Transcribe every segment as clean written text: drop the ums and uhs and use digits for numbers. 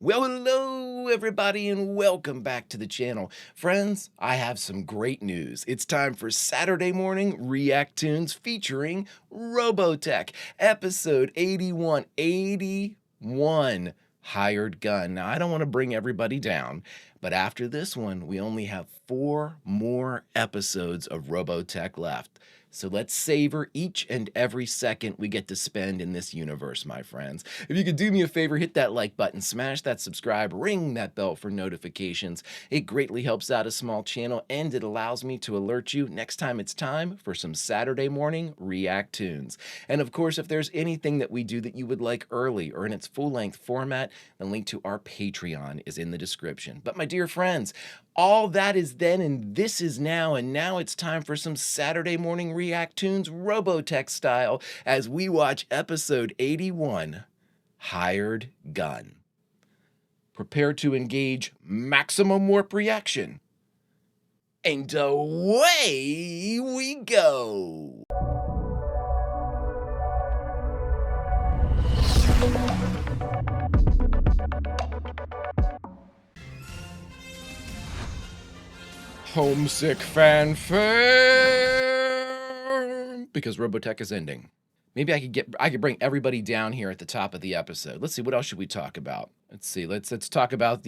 Well, hello everybody and welcome back to the channel. Friends, I have some great news. It's time for Saturday morning React-TOONS featuring Robotech, episode 81, Hired Gun. Now, I don't want to bring everybody down, but after this one, we only have 4 more episodes of Robotech left. So let's savor each and every second we get to spend in this universe, my friends. If you could do me a favor, hit that like button, smash that subscribe, ring that bell for notifications. It greatly helps out a small channel, and it allows me to alert you next time it's time for some Saturday morning React-TOONS. And of course, if there's anything that we do that you would like early or in its full-length format, the link to our Patreon is in the description. But my dear friends, all that is then and this is now, and now it's time for some Saturday morning React-TOONS Robotech style as we watch episode 81, Hired Gun. Prepare to engage maximum warp reaction. And away we go! Homesick fanfare because Robotech is ending. Maybe I could bring everybody down here at the top of the episode. Let's see, what else should we talk about? Let's see, let's talk about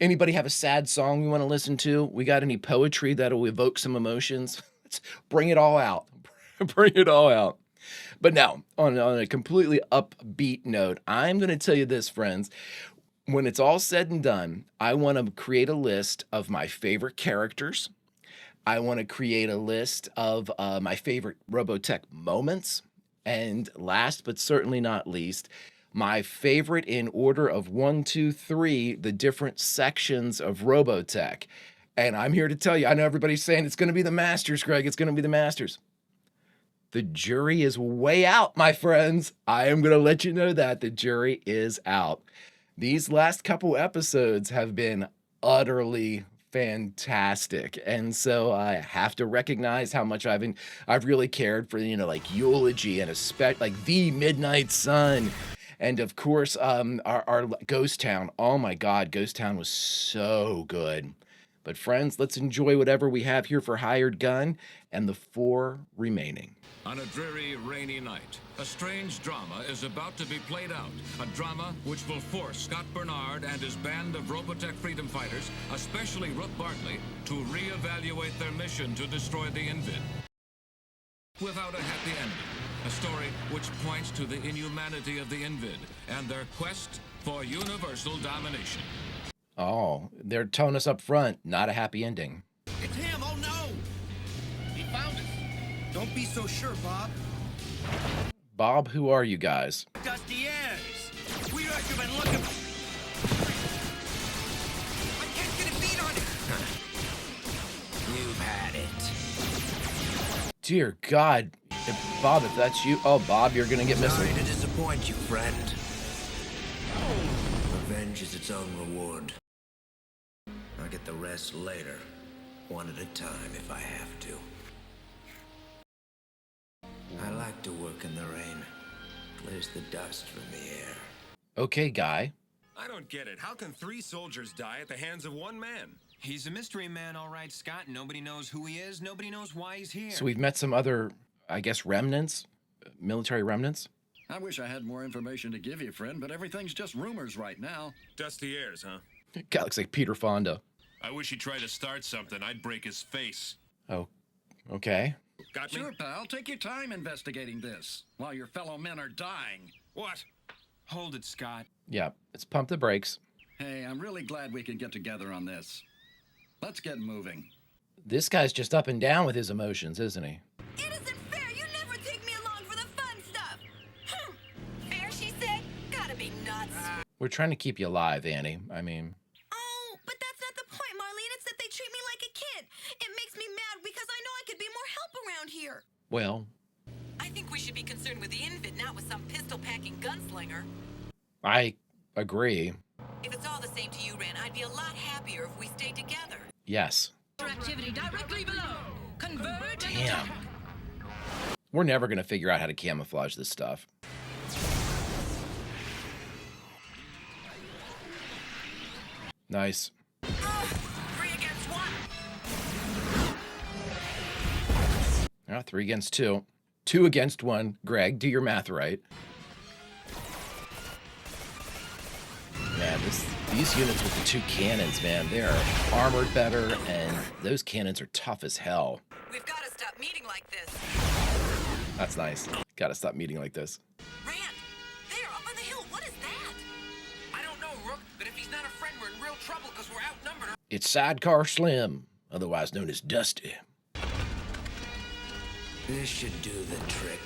anybody have a sad song we want to listen to? We got any poetry that'll evoke some emotions? Let's bring it all out. Bring it all out. But now, on a completely upbeat note, I'm going to tell you this, friends. When it's all said and done, I want to create a list of my favorite characters. I want to create a list of my favorite Robotech moments. And last but certainly not least, my favorite in order of 1, 2, 3, the different sections of Robotech. And I'm here to tell you, I know everybody's saying it's going to be the Masters, Greg. It's going to be the Masters. The jury is way out, my friends. I am going to let you know that the jury is out. These last couple episodes have been utterly fantastic, and so I have to recognize how much I've really cared for, like Eulogy and like The Midnight Sun, and of course our Ghost Town. Oh my God, Ghost Town was so good. But friends, let's enjoy whatever we have here for Hired Gun and the 4 remaining. On a dreary, rainy night, a strange drama is about to be played out. A drama which will force Scott Bernard and his band of Robotech freedom fighters, especially Rook Bartley, to reevaluate their mission to destroy the Invid. Without a happy ending, a story which points to the inhumanity of the Invid and their quest for universal domination. Oh, they're telling us up front, not a happy ending. It's him! Oh no! He found us! Don't be so sure, Bob. Bob, who are you guys? Dusty Airs! We heard you've been looking... I can't get a beat on it! You've had it. Dear God. Bob, if that's you... Oh, Bob, you're gonna get missile. Sorry to disappoint you, friend. Revenge is its own reward. I'll get the rest later. One at a time, if I have to. I like to work in the rain. Clears the dust from the air. Okay, Guy. I don't get it. How can 3 soldiers die at the hands of 1 man? He's a mystery man, all right, Scott. Nobody knows who he is. Nobody knows why he's here. So we've met some other, I guess, remnants? Military remnants? I wish I had more information to give you, friend, but everything's just rumors right now. Dusty Airs, huh? Guy looks like Peter Fonda. I wish he'd try to start something. I'd break his face. Oh, okay. Got me? Sure, pal. Take your time investigating this while your fellow men are dying. What? Hold it, Scott. Yeah, let's pump the brakes. Hey, I'm really glad we can get together on this. Let's get moving. This guy's just up and down with his emotions, isn't he? It isn't fair. You never take me along for the fun stuff. Fair, she said? Gotta be nuts. We're trying to keep you alive, Annie. I mean... Oh, but that's not the point, Marlene. It's that they treat me like a kid. It makes me mad because I know I could be more help around here. Well... I think we should be concerned with the Invid, not with some pistol-packing gunslinger. I agree. If it's all the same to you, Ren, I'd be a lot happier if we stayed together. Yes. Activity directly below. Converge and Damn. attack. We're never going to figure out how to camouflage this stuff. Nice. 3 against 1. Oh, 3 against 2. 2 against 1. Greg, do your math right. Man, these units with the 2 cannons, man, they are armored better, and those cannons are tough as hell. We've got to stop meeting like this. That's nice. Gotta stop meeting like this. Rand, there, up on the hill, what is that? I don't know, Rook, but if he's not a friend, we're in real trouble because we're outnumbered. It's Sidecar Slim, otherwise known as Dusty. This should do the trick.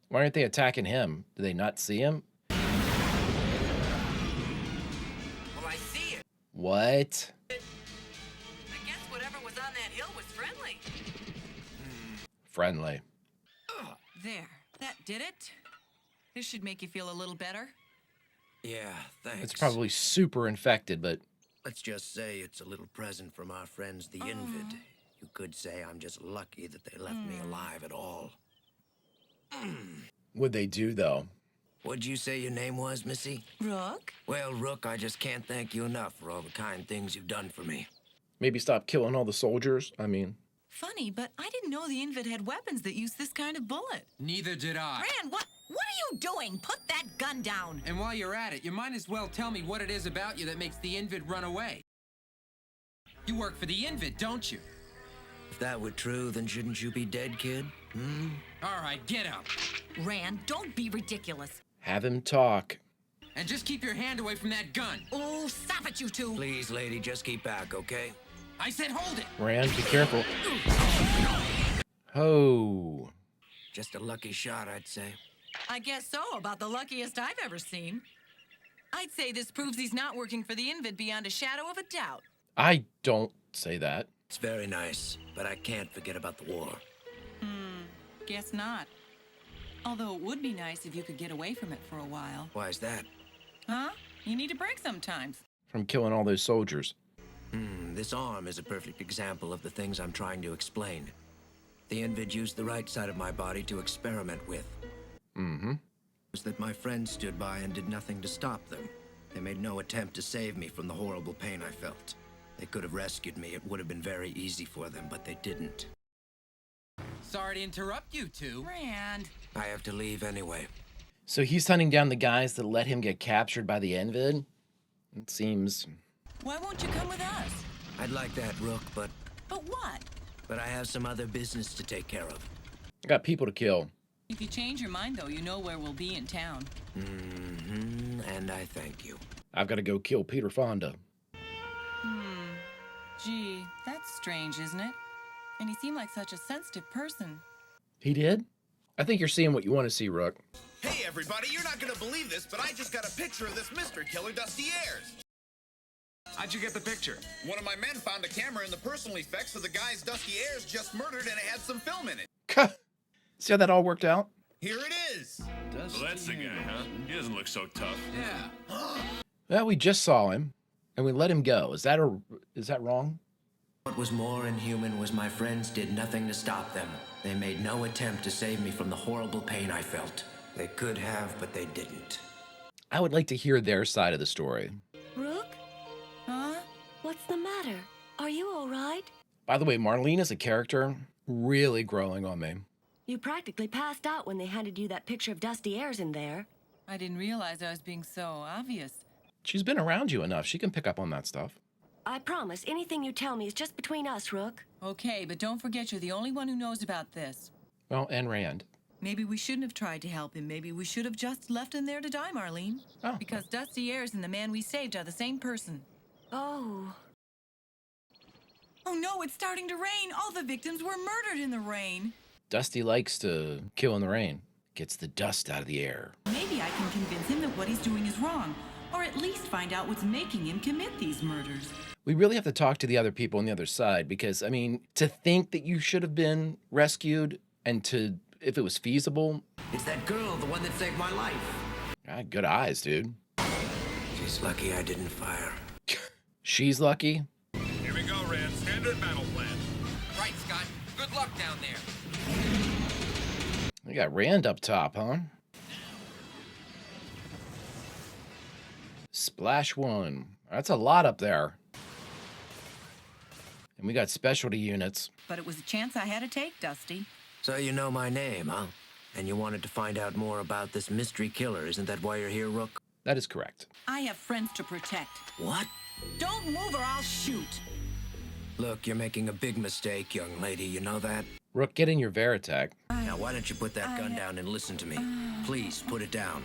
Why aren't they attacking him? Do they not see him? Well, I see it. What? I guess whatever was on that hill was friendly. Friendly. There, that did it. This should make you feel a little better. Yeah, thanks. It's probably super infected, but Let's just say it's a little present from our friends, the Invid. You could say I'm just lucky that they left me alive at all. what'd they do, though? What'd you say your name was, Missy? Rook? Well, Rook, I just can't thank you enough for all the kind things you've done for me. Maybe stop killing all the soldiers? I mean, Funny, but I didn't know the Invid had weapons that use this kind of bullet. Neither did I. Rand, what are you doing? Put that gun down. And while you're at it, you might as well tell me what it is about you that makes the Invid run away. You work for the Invid, don't you? If that were true, then shouldn't you be dead, kid? All right, get up. Rand, don't be ridiculous. have him talk. And just keep your hand away from that gun. Oh, stop it, you two. Please, lady, just keep back, okay? I said hold it. Rand, be careful. Oh. Just a lucky shot, I'd say. I guess so, about the luckiest I've ever seen. I'd say this proves he's not working for the Invid beyond a shadow of a doubt. I don't say that. It's very nice, but I can't forget about the war. Guess not. Although it would be nice if you could get away from it for a while. Why's that? Huh? You need a break sometimes. From killing all those soldiers. This arm is a perfect example of the things I'm trying to explain. The Invid used the right side of my body to experiment with. Was that my friends stood by and did nothing to stop them. They made no attempt to save me from the horrible pain I felt. They could have rescued me. It would have been very easy for them, but they didn't. Sorry to interrupt you two. Rand. I have to leave anyway. So he's hunting down the guys that let him get captured by the Envid? It seems... Why won't you come with us? I'd like that, Rook, but what? I have some other business to take care of. I got people to kill. If you change your mind, though, you know where we'll be in town. And I thank you. I've got to go kill Peter Fonda. Gee, that's strange, isn't it? And he seemed like such a sensitive person. He did? I think you're seeing what you want to see, Rook. Hey, everybody, you're not gonna believe this, but I just got a picture of this mystery killer, Dusty Ayers. How'd you get the picture? One of my men found a camera in the personal effects of the guys Dusty Ayers just murdered, and it had some film in it. See how that all worked out? Here it is. So that's the guy, huh? He doesn't look so tough. Yeah. Well, we just saw him, and we let him go. Is that wrong? What was more inhuman was my friends did nothing to stop them. They made no attempt to save me from the horrible pain I felt. They could have, but they didn't. I would like to hear their side of the story. Rook? Huh? What's the matter? Are you all right? By the way, Marlene as a character, really growing on me. You practically passed out when they handed you that picture of Dusty Ayers in there. I didn't realize I was being so obvious. She's been around you enough. She can pick up on that stuff. I promise, anything you tell me is just between us, Rook. Okay, but don't forget you're the only one who knows about this. Well, and Rand. Maybe we shouldn't have tried to help him. Maybe we should have just left him there to die, Marlene. Oh. Because Dusty Ayers and the man we saved are the same person. Oh. Oh no, it's starting to rain. All the victims were murdered in the rain. Dusty likes to kill in the rain. Gets the dust out of the air. Maybe I can convince him that what he's doing is wrong. Or at least find out what's making him commit these murders. We really have to talk to the other people on the other side because, I mean, to think that you should have been rescued and to, if it was feasible. It's that girl, the one that saved my life. God, good eyes, dude. She's lucky I didn't fire. She's lucky. Here we go, Rand. Standard battle plan. Right, Scott. Good luck down there. We got Rand up top, huh? Splash 1. That's a lot up there. And we got specialty units. But it was a chance I had to take, Dusty. So you know my name, huh? And you wanted to find out more about this mystery killer. Isn't that why you're here, Rook? That is correct. I have friends to protect. What? Don't move or I'll shoot. Look, you're making a big mistake, young lady. You know that? Rook, get in your Veritech. Now, why don't you put that gun down and listen to me? Please, put it down.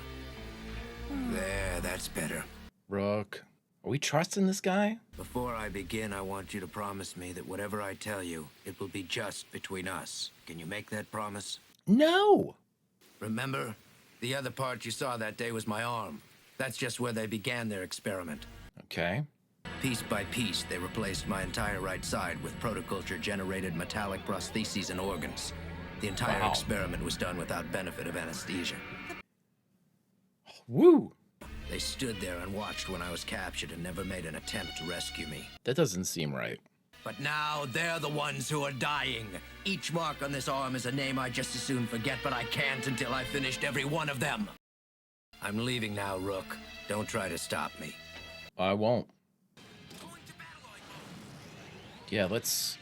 There, that's better. Rook, are we trusting this guy? Before I begin, I want you to promise me that whatever I tell you, it will be just between us. Can you make that promise? No. Remember? The other part you saw that day was my arm. That's just where they began their experiment. Okay. Piece by piece, they replaced my entire right side with protoculture-generated metallic prostheses and organs. The entire experiment was done without benefit of anesthesia. Woo! They stood there and watched when I was captured and never made an attempt to rescue me. That doesn't seem right. But now they're the ones who are dying. Each mark on this arm is a name I just as soon forget, but I can't until I've finished every one of them. I'm leaving now, Rook. Don't try to stop me. I won't. Yeah, let's...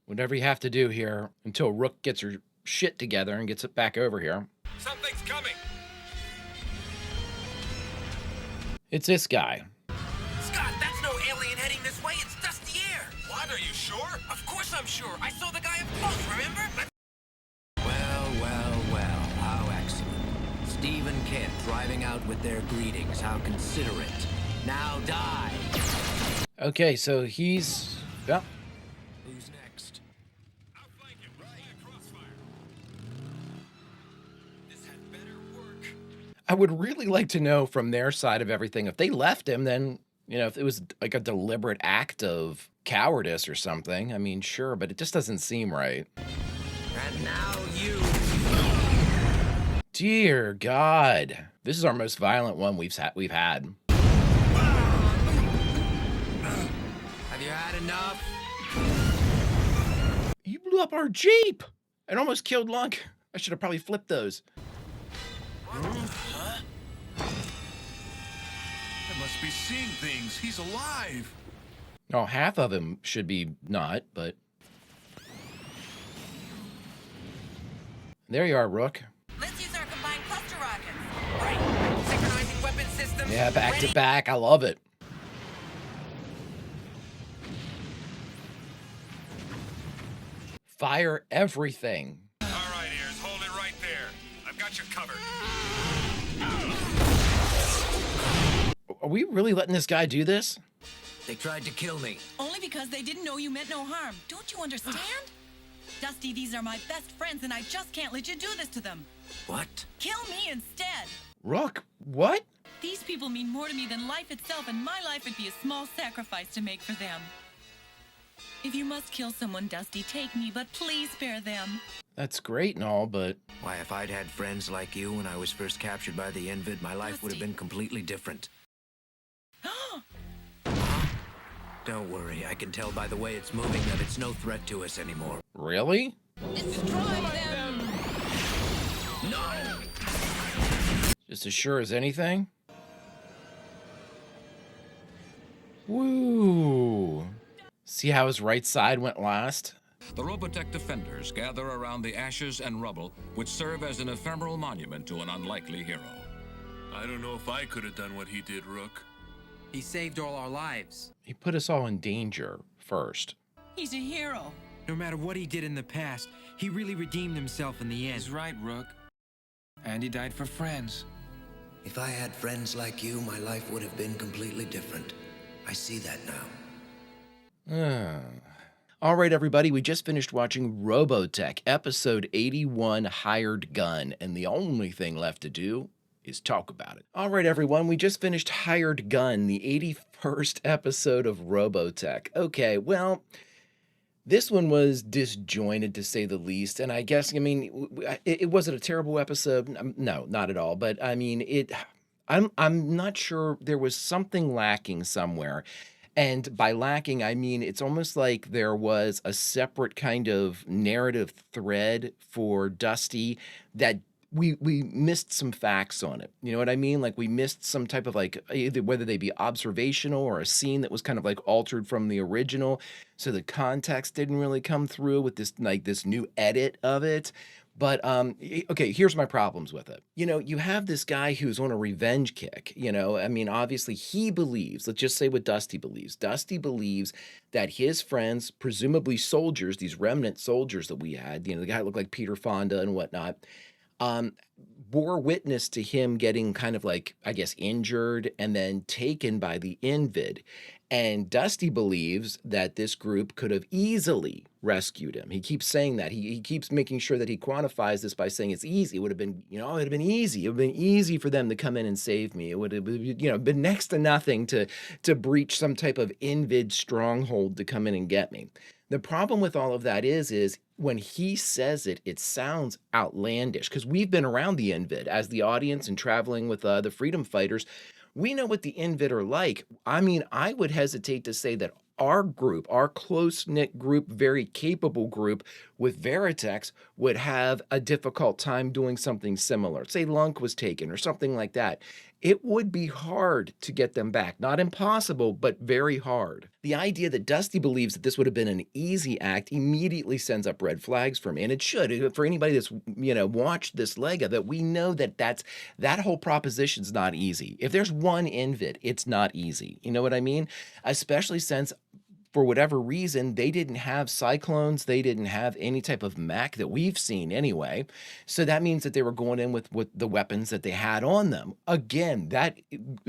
Whatever you have to do here until Rook gets her shit together and gets it back over here. Something's coming. It's this guy. Scott, that's no alien heading this way. It's Dusty Air. What? Are you sure? Of course I'm sure. I saw the guy up close, remember? Well, how excellent. Steve and Kent driving out with their greetings. How considerate. Now die. Okay, so he's... Yeah. Who's next? Outflank him. Right. Crossfire. This had better work. I would really like to know from their side of everything. If they left him, then, you know, if it was like a deliberate act of cowardice or something, I mean, sure, but it just doesn't seem right. And now you. Dear God. This is our most violent one we've had. Have you had enough? You blew up our Jeep and almost killed Lunk. I should have probably flipped those. That must be seeing things. He's alive. Oh, half of him should be not, but... There you are, Rook. Let's use our combined cluster rockets. Right. Synchronizing weapon systems. Yeah, back ready. to back. I love it. Fire everything. All right, Ears, hold it right there. I've got you covered. Are we really letting this guy do this? They tried to kill me. Only because they didn't know you meant no harm. Don't you understand? Dusty, these are my best friends, and I just can't let you do this to them. What? Kill me instead. Rook, what? These people mean more to me than life itself, and my life would be a small sacrifice to make for them. If you must kill someone, Dusty, take me, but please spare them. That's great and all, but... Why, if I'd had friends like you when I was first captured by the Invid, my life would have been completely different. Don't worry, I can tell by the way it's moving that it's no threat to us anymore. Really? Destroy them! No! Just as sure as anything? Woo! See how his right side went last? The Robotech defenders gather around the ashes and rubble, which serve as an ephemeral monument to an unlikely hero. I don't know if I could have done what he did, Rook. He saved all our lives. He put us all in danger first. He's a hero. No matter what he did in the past, he really redeemed himself in the end. He's right, Rook. And he died for friends. If I had friends like you, my life would have been completely different. I see that now. All right, everybody, we just finished watching Robotech, episode 81, Hired Gun, and the only thing left to do is talk about it. All right, everyone, we just finished Hired Gun, the 81st episode of Robotech. Okay, well, this one was disjointed, to say the least, and I guess, I mean, it wasn't a terrible episode. No, not at all, but I mean, I'm not sure, there was something lacking somewhere. And by lacking, I mean, it's almost like there was a separate kind of narrative thread for Dusty that we missed some facts on it. You know what I mean? Like we missed some type of like either whether they be observational or a scene that was kind of like altered from the original. So the context didn't really come through with this like this new edit of it. But okay, here's my problems with it. You know, you have this guy who's on a revenge kick. You know, I mean, obviously he believes, let's just say what Dusty believes. Dusty believes that his friends, presumably soldiers, these remnant soldiers that we had, you know, the guy looked like Peter Fonda and whatnot, um, bore witness to him getting kind of like, I guess, injured and then taken by the Invid. And Dusty believes that this group could have easily rescued him. He keeps saying that. He keeps making sure that he quantifies this by saying it's easy. It would have been, you know, it would have been easy. It would have been easy for them to come in and save me. It would have, you know, been next to nothing to breach some type of Invid stronghold to come in and get me. The problem with all of that is when he says it, it sounds outlandish because we've been around the Invid as the audience and traveling with the freedom fighters. We know what the Invid are like. I mean, I would hesitate to say that our group, our close-knit group, very capable group with Veritex would have a difficult time doing something similar. Say Lunk was taken or something like that. It would be hard to get them back. Not impossible, but very hard. The idea that Dusty believes that this would have been an easy act immediately sends up red flags for me, and it should. For anybody that's, you know, watched this leg of it, we know that that whole proposition's not easy. If there's one Invid, it's not easy. You know what I mean? Especially since for whatever reason, they didn't have cyclones. They didn't have any type of mech that we've seen anyway. So that means that they were going in with the weapons that they had on them. Again, that,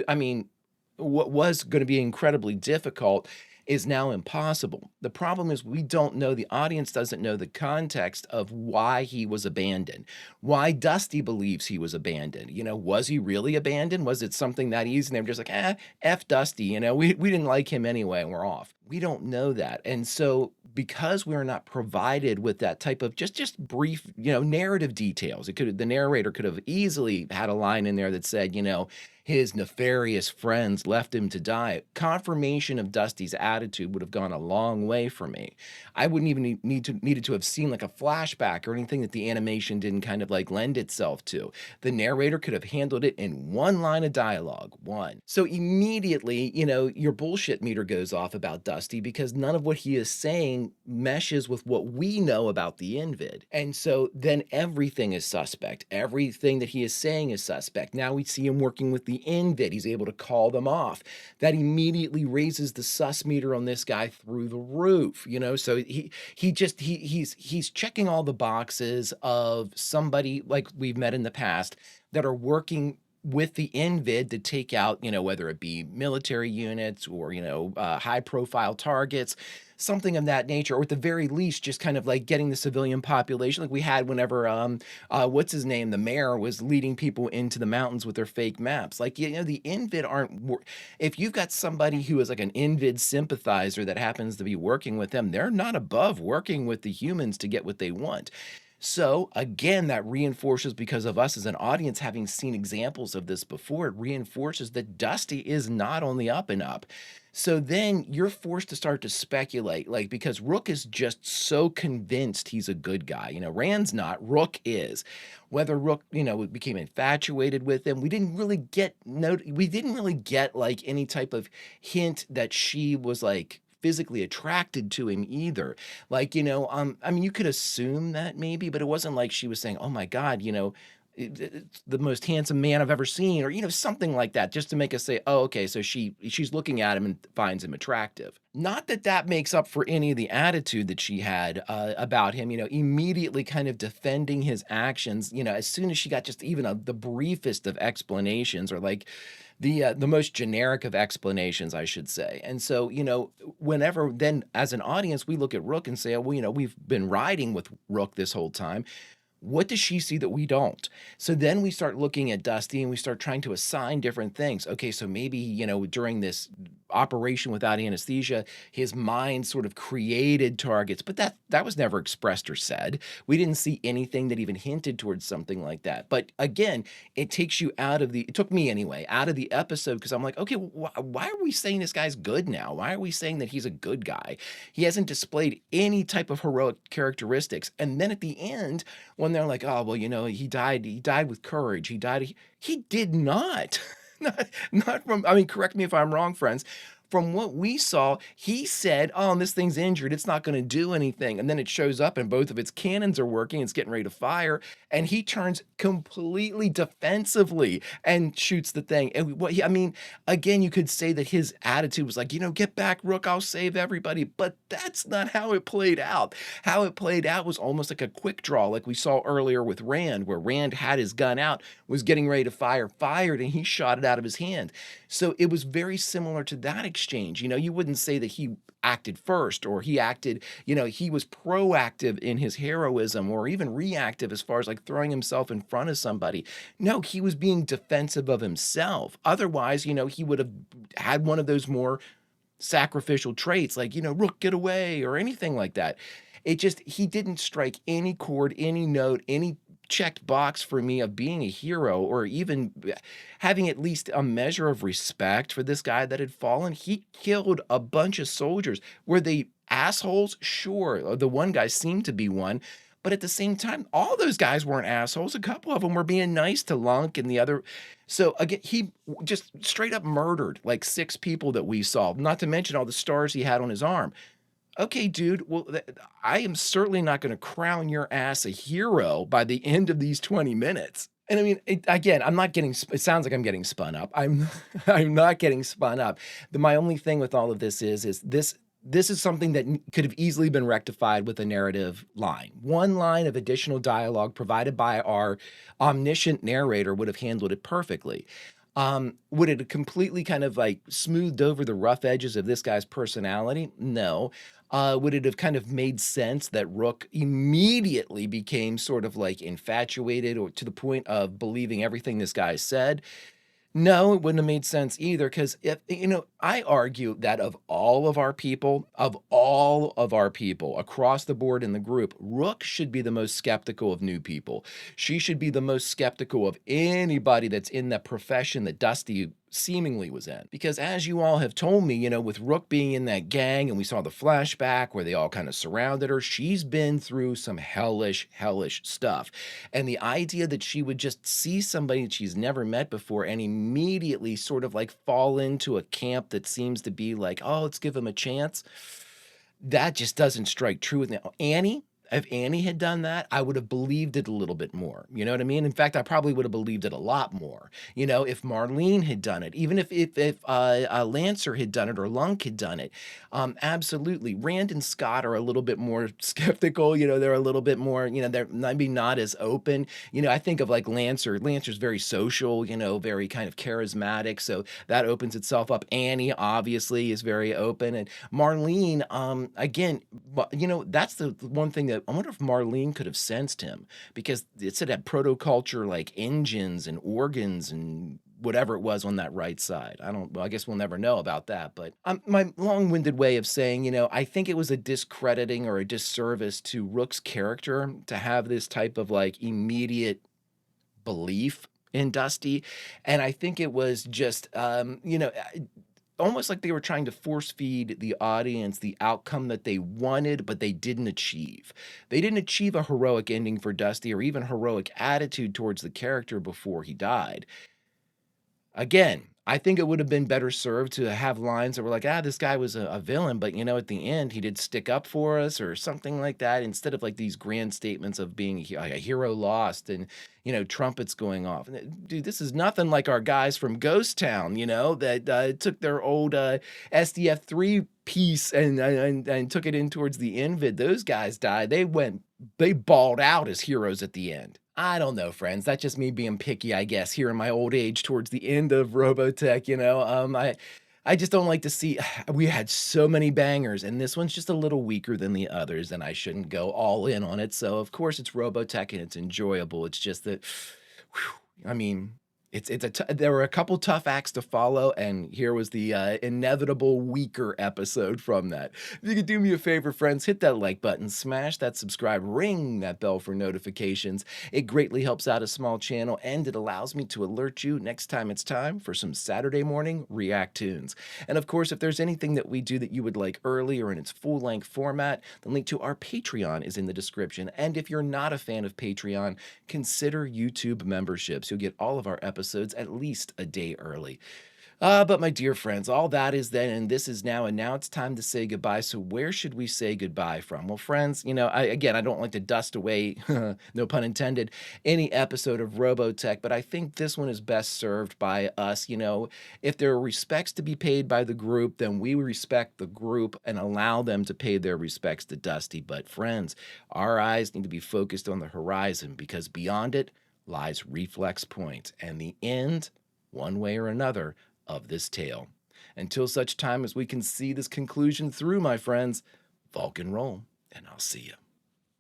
I mean, what was going to be incredibly difficult is now impossible. The problem is we don't know, the audience doesn't know the context of why he was abandoned, why Dusty believes he was abandoned. You know, was he really abandoned? Was it something that easy? And they were just like, F Dusty, you know, we didn't like him anyway and we're off. We don't know that. And so because we're not provided with that type of just brief, you know, narrative details, the narrator could have easily had a line in there that said, you know, his nefarious friends left him to die. Confirmation of Dusty's attitude would have gone a long way for me. I wouldn't even needed to have seen like a flashback or anything that the animation didn't kind of like lend itself to. The narrator could have handled it in one line of dialogue, one. So immediately, you know, your bullshit meter goes off about Dusty because none of what he is saying meshes with what we know about the Invid. And so then everything is suspect. Everything that he is saying is suspect. Now we see him working with the Invid. He's able to call them off. That immediately raises the sus meter on this guy through the roof, you know? So he's checking all the boxes of somebody like we've met in the past that are working with the Invid to take out, you know, whether it be military units or, you know, high profile targets, something of that nature, or at the very least, just kind of like getting the civilian population like we had whenever, what's his name? The mayor was leading people into the mountains with their fake maps. Like, you know, the Invid aren't, if you've got somebody who is like an Invid sympathizer that happens to be working with them, they're not above working with the humans to get what they want. So again, that reinforces, because of us as an audience having seen examples of this before, it reinforces that Dusty is not on the up and up. So then you're forced to start to speculate, like, because Rook is just so convinced he's a good guy. You know, Rand's not, Rook is. Whether Rook, you know, became infatuated with him, we didn't really get like any type of hint that she was like physically attracted to him either. Like, you know, I mean, you could assume that maybe, but it wasn't like she was saying, oh my God, you know, it's the most handsome man I've ever seen, or, you know, something like that, just to make us say, oh, okay, so she's looking at him and finds him attractive. Not that that makes up for any of the attitude that she had about him, you know, immediately kind of defending his actions, you know, as soon as she got just even the briefest of explanations, or like the most generic of explanations, I should say. And so, you know, whenever then as an audience, we look at Rook and say, oh, well, you know, we've been riding with Rook this whole time. What does she see that we don't? So then we start looking at Dusty and we start trying to assign different things. Okay, so maybe, you know, during this operation without anesthesia, his mind sort of created targets, but that was never expressed or said. We didn't see anything that even hinted towards something like that. But again, it takes you out of it took me anyway, out of the episode because I'm like, okay, why are we saying this guy's good now? Why are we saying that he's a good guy? He hasn't displayed any type of heroic characteristics. And then at the end, when they're like, oh, well, he died with courage. He did not. Not from, I mean, correct me if I'm wrong, friends. From what we saw, he said, oh, this thing's injured. It's not going to do anything. And then it shows up and both of its cannons are working. It's getting ready to fire. And he turns completely defensively and shoots the thing. And I mean, again, you could say that his attitude was like, get back, Rook. I'll save everybody. But that's not how it played out. How it played out was almost like a quick draw, like we saw earlier with Rand, where Rand had his gun out, was getting ready to fired, and he shot it out of his hand. So it was very similar to that exchange. You wouldn't say that he acted first or he acted, he was proactive in his heroism or even reactive as far as like throwing himself in front of somebody. No, he was being defensive of himself. Otherwise, he would have had one of those more sacrificial traits like, Rook, get away or anything like that. He didn't strike any chord, any note, any checked box for me of being a hero or even having at least a measure of respect for this guy that had fallen. He killed a bunch of soldiers. Were they assholes? Sure. The one guy seemed to be one. But at the same time, all those guys weren't assholes. A couple of them were being nice to Lunk and the other. So again, he just straight up murdered like 6 people that we saw, not to mention all the stars he had on his arm. Okay, dude, well, I am certainly not going to crown your ass a hero by the end of these 20 minutes. And I mean, again, it sounds like I'm getting spun up. I'm not getting spun up. My only thing with all of this is this is something that could have easily been rectified with a narrative line. One line of additional dialogue provided by our omniscient narrator would have handled it perfectly. Would it have completely kind of like smoothed over the rough edges of this guy's personality? No. Would it have kind of made sense that Rook immediately became sort of like infatuated or to the point of believing everything this guy said? No, it wouldn't have made sense either, because if I argue that of all of our people across the board in the group, Rook should be the most skeptical of new people. She should be the most skeptical of anybody that's in the profession that Dusty seemingly was in. Because as you all have told me, with Rook being in that gang and we saw the flashback where they all kind of surrounded her, she's been through some hellish stuff. And the idea that she would just see somebody that she's never met before and immediately sort of like fall into a camp that seems to be like, oh, let's give him a chance. That just doesn't strike true with me. If Annie had done that, I would have believed it a little bit more. You know what I mean? In fact, I probably would have believed it a lot more. If Marlene had done it, even if Lancer had done it or Lunk had done it, absolutely. Rand and Scott are a little bit more skeptical. They're a little bit more, they're maybe not as open. I think of like Lancer. Lancer's very social, very kind of charismatic. So that opens itself up. Annie obviously is very open. And Marlene, again, that's the one thing that I wonder if Marlene could have sensed him, because it said had proto-culture like engines and organs and whatever it was on that right side. I guess we'll never know about that. But my long-winded way of saying, I think it was a discrediting or a disservice to Rook's character to have this type of like immediate belief in Dusty. And I think it was just, almost like they were trying to force feed the audience the outcome that they wanted, but they didn't achieve. They didn't achieve a heroic ending for Dusty or even heroic attitude towards the character before he died. Again, I think it would have been better served to have lines that were like, this guy was a villain, but at the end he did stick up for us or something like that, instead of like these grand statements of being a hero lost and, trumpets going off. Dude, this is nothing like our guys from Ghost Town, that took their old SDF-3 piece and took it in towards the Invid. Those guys died. They balled out as heroes at the end. I don't know, friends. That's just me being picky, I guess, here in my old age towards the end of Robotech, I just don't like to see, we had so many bangers, and this one's just a little weaker than the others, and I shouldn't go all in on it. So, of course, it's Robotech, and it's enjoyable. It's just that, There were a couple tough acts to follow, and here was the inevitable weaker episode from that. If you could do me a favor, friends, hit that like button, smash that subscribe, ring that bell for notifications. It greatly helps out a small channel, and it allows me to alert you next time it's time for some Saturday morning React-Toons. And of course, if there's anything that we do that you would like early or in its full-length format, the link to our Patreon is in the description. And if you're not a fan of Patreon, consider YouTube memberships. You'll get all of our episodes at least a day early. But my dear friends, all that is then, and this is now, and now it's time to say goodbye. So where should we say goodbye from? Well, friends, you know, I don't like to dust away, no pun intended, any episode of Robotech, but I think this one is best served by us. You know, if there are respects to be paid by the group, then we respect the group and allow them to pay their respects to Dusty. But friends, our eyes need to be focused on the horizon, because beyond it lies Reflex Point and the end, one way or another, of this tale. Until such time as we can see this conclusion through, my friends, Vulcan roll, and I'll see you.